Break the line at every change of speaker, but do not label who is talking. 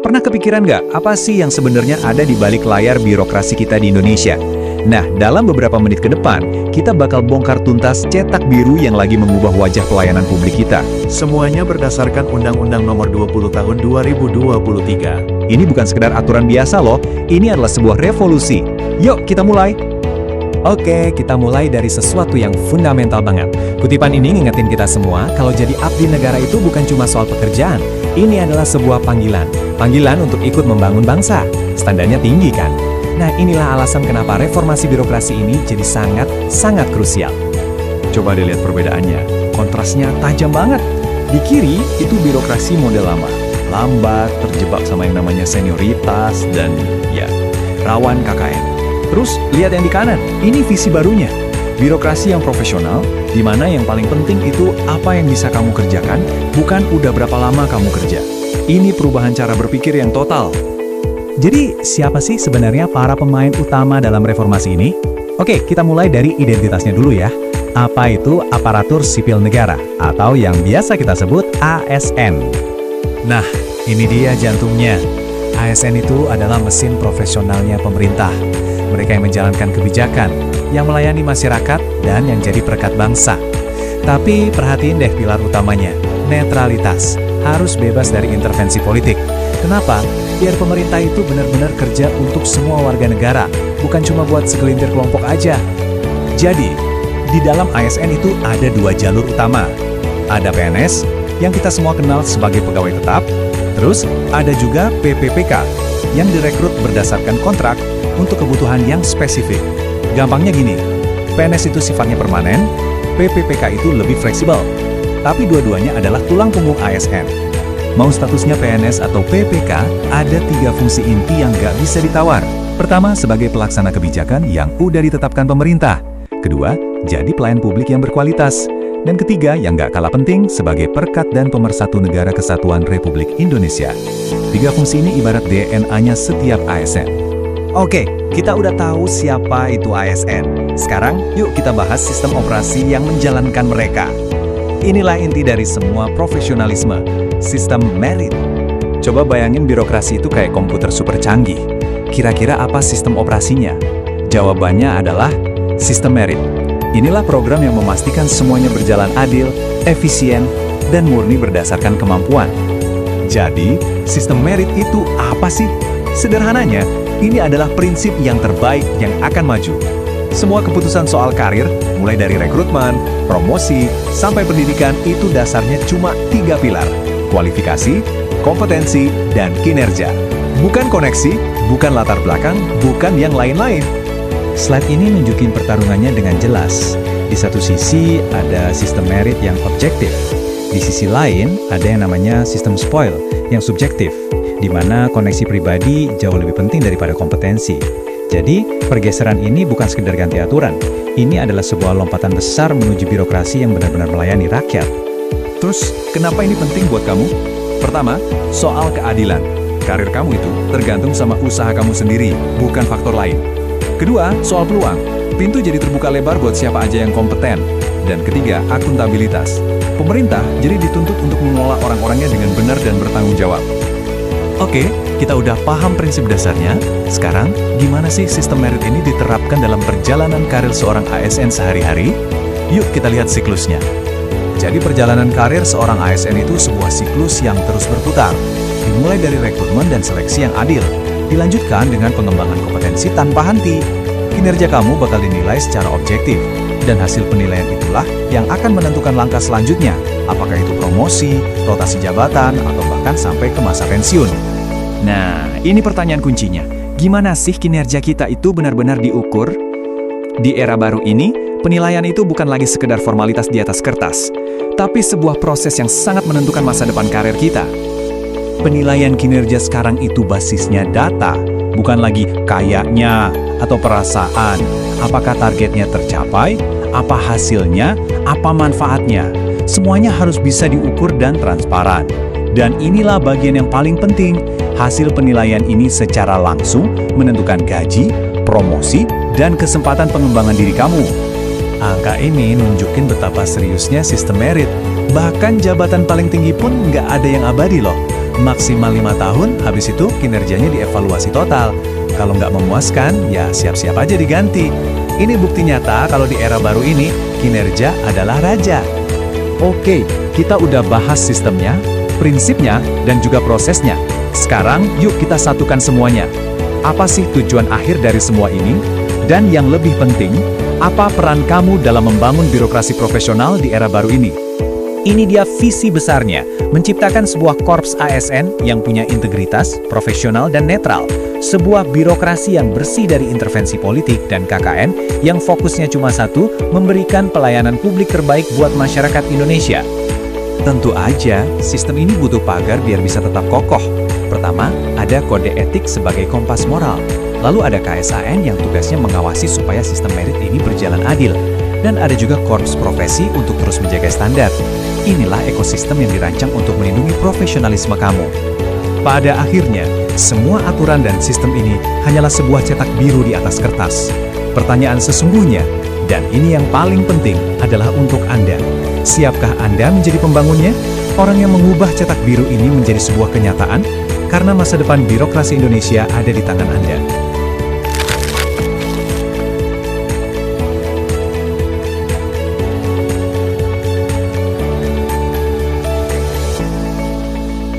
Pernah kepikiran nggak apa sih yang sebenarnya ada di balik layar birokrasi kita di Indonesia? Nah, dalam beberapa menit ke depan, kita bakal bongkar tuntas cetak biru yang lagi mengubah wajah pelayanan publik kita.
Semuanya berdasarkan Undang-Undang Nomor 20 Tahun 2023.
Ini bukan sekedar aturan biasa loh, ini adalah sebuah revolusi. Yuk, kita mulai!
Oke, kita mulai dari sesuatu yang fundamental banget. Kutipan ini ngingetin kita semua kalau jadi abdi negara itu bukan cuma soal pekerjaan. Ini adalah sebuah panggilan. Panggilan untuk ikut membangun bangsa. Standarnya tinggi kan? Nah, inilah alasan kenapa reformasi birokrasi ini jadi sangat krusial.
Coba dilihat perbedaannya, kontrasnya tajam banget. Di kiri, itu birokrasi model lama. Lambat, terjebak sama yang namanya senioritas, dan ya, rawan KKN. Terus, lihat yang di kanan, ini visi barunya. Birokrasi yang profesional, di mana yang paling penting itu apa yang bisa kamu kerjakan, bukan udah berapa lama kamu kerja. Ini perubahan cara berpikir yang total.
Jadi, siapa sih sebenarnya para pemain utama dalam reformasi ini? Oke, kita mulai dari identitasnya dulu ya. Apa itu aparatur sipil negara, atau yang biasa kita sebut ASN? Nah, ini dia jantungnya. ASN itu adalah mesin profesionalnya pemerintah. Mereka yang menjalankan kebijakan, yang melayani masyarakat, dan yang jadi perekat bangsa. Tapi perhatiin deh pilar utamanya, netralitas. Harus bebas dari intervensi politik. Kenapa? Biar pemerintah itu benar-benar kerja untuk semua warga negara, bukan cuma buat segelintir kelompok aja. Jadi, di dalam ASN itu ada dua jalur utama. Ada PNS, yang kita semua kenal sebagai pegawai tetap, terus ada juga PPPK, yang direkrut berdasarkan kontrak untuk kebutuhan yang spesifik. Gampangnya gini, PNS itu sifatnya permanen, PPPK itu lebih fleksibel. Tapi dua-duanya adalah tulang punggung ASN. Mau statusnya PNS atau PPK, ada tiga fungsi inti yang nggak bisa ditawar. Pertama, sebagai pelaksana kebijakan yang udah ditetapkan pemerintah. Kedua, jadi pelayan publik yang berkualitas. Dan ketiga, yang nggak kalah penting, sebagai perekat dan pemersatu negara kesatuan Republik Indonesia. Tiga fungsi ini ibarat DNA-nya setiap ASN. Oke, kita udah tahu siapa itu ASN. Sekarang, yuk kita bahas sistem operasi yang menjalankan mereka. Inilah inti dari semua profesionalisme, sistem merit. Coba bayangin birokrasi itu kayak komputer super canggih. Kira-kira apa sistem operasinya? Jawabannya adalah sistem merit. Inilah program yang memastikan semuanya berjalan adil, efisien, dan murni berdasarkan kemampuan. Jadi, sistem merit itu apa sih? Sederhananya, ini adalah prinsip yang terbaik yang akan maju. Semua keputusan soal karir, mulai dari rekrutmen, promosi, sampai pendidikan itu dasarnya cuma 3 pilar. Kualifikasi, kompetensi, dan kinerja. Bukan koneksi, bukan latar belakang, bukan yang lain-lain. Slide ini nunjukin pertarungannya dengan jelas. Di satu sisi ada sistem merit yang objektif. Di sisi lain ada yang namanya sistem spoil yang subjektif, di mana koneksi pribadi jauh lebih penting daripada kompetensi. Jadi, pergeseran ini bukan sekedar ganti aturan. Ini adalah sebuah lompatan besar menuju birokrasi yang benar-benar melayani rakyat. Terus, kenapa ini penting buat kamu? Pertama, soal keadilan. Karir kamu itu tergantung sama usaha kamu sendiri, bukan faktor lain. Kedua, soal peluang. Pintu jadi terbuka lebar buat siapa aja yang kompeten. Dan ketiga, akuntabilitas. Pemerintah jadi dituntut untuk mengelola orang-orangnya dengan benar dan bertanggung jawab. Oke, kita udah paham prinsip dasarnya. Sekarang, gimana sih sistem merit ini diterapkan dalam perjalanan karir seorang ASN sehari-hari? Yuk kita lihat siklusnya. Jadi perjalanan karir seorang ASN itu sebuah siklus yang terus berputar. Dimulai dari rekrutmen dan seleksi yang adil. Dilanjutkan dengan pengembangan kompetensi tanpa henti. Kinerja kamu bakal dinilai secara objektif. Dan hasil penilaian itulah yang akan menentukan langkah selanjutnya. Apakah itu promosi, rotasi jabatan, atau bahkan sampai ke masa pensiun. Nah, ini pertanyaan kuncinya. Gimana sih kinerja kita itu benar-benar diukur? Di era baru ini, penilaian itu bukan lagi sekedar formalitas di atas kertas, tapi sebuah proses yang sangat menentukan masa depan karir kita. Penilaian kinerja sekarang itu basisnya data, bukan lagi kayaknya atau perasaan. Apakah targetnya tercapai? Apa hasilnya? Apa manfaatnya? Semuanya harus bisa diukur dan transparan. Dan inilah bagian yang paling penting. Hasil penilaian ini secara langsung menentukan gaji, promosi, dan kesempatan pengembangan diri kamu. Angka ini nunjukin betapa seriusnya sistem merit. Bahkan jabatan paling tinggi pun nggak ada yang abadi loh. Maksimal 5 tahun, habis itu kinerjanya dievaluasi total. Kalau nggak memuaskan, ya siap-siap aja diganti. Ini bukti nyata kalau di era baru ini, kinerja adalah raja.
Oke, kita udah bahas sistemnya, prinsipnya, dan juga prosesnya. Sekarang, yuk kita satukan semuanya. Apa sih tujuan akhir dari semua ini? Dan yang lebih penting, apa peran kamu dalam membangun birokrasi profesional di era baru ini?
Ini dia visi besarnya, menciptakan sebuah korps ASN yang punya integritas, profesional, dan netral. Sebuah birokrasi yang bersih dari intervensi politik dan KKN yang fokusnya cuma satu, memberikan pelayanan publik terbaik buat masyarakat Indonesia. Tentu aja, sistem ini butuh pagar biar bisa tetap kokoh. Pertama, ada kode etik sebagai kompas moral. Lalu ada KSAN yang tugasnya mengawasi supaya sistem merit ini berjalan adil. Dan ada juga korps profesi untuk terus menjaga standar. Inilah ekosistem yang dirancang untuk melindungi profesionalisme kamu. Pada akhirnya, semua aturan dan sistem ini hanyalah sebuah cetak biru di atas kertas. Pertanyaan sesungguhnya, dan ini yang paling penting, adalah untuk Anda. Siapkah Anda menjadi pembangunnya? Orang yang mengubah cetak biru ini menjadi sebuah kenyataan? Karena masa depan birokrasi Indonesia ada di tangan Anda.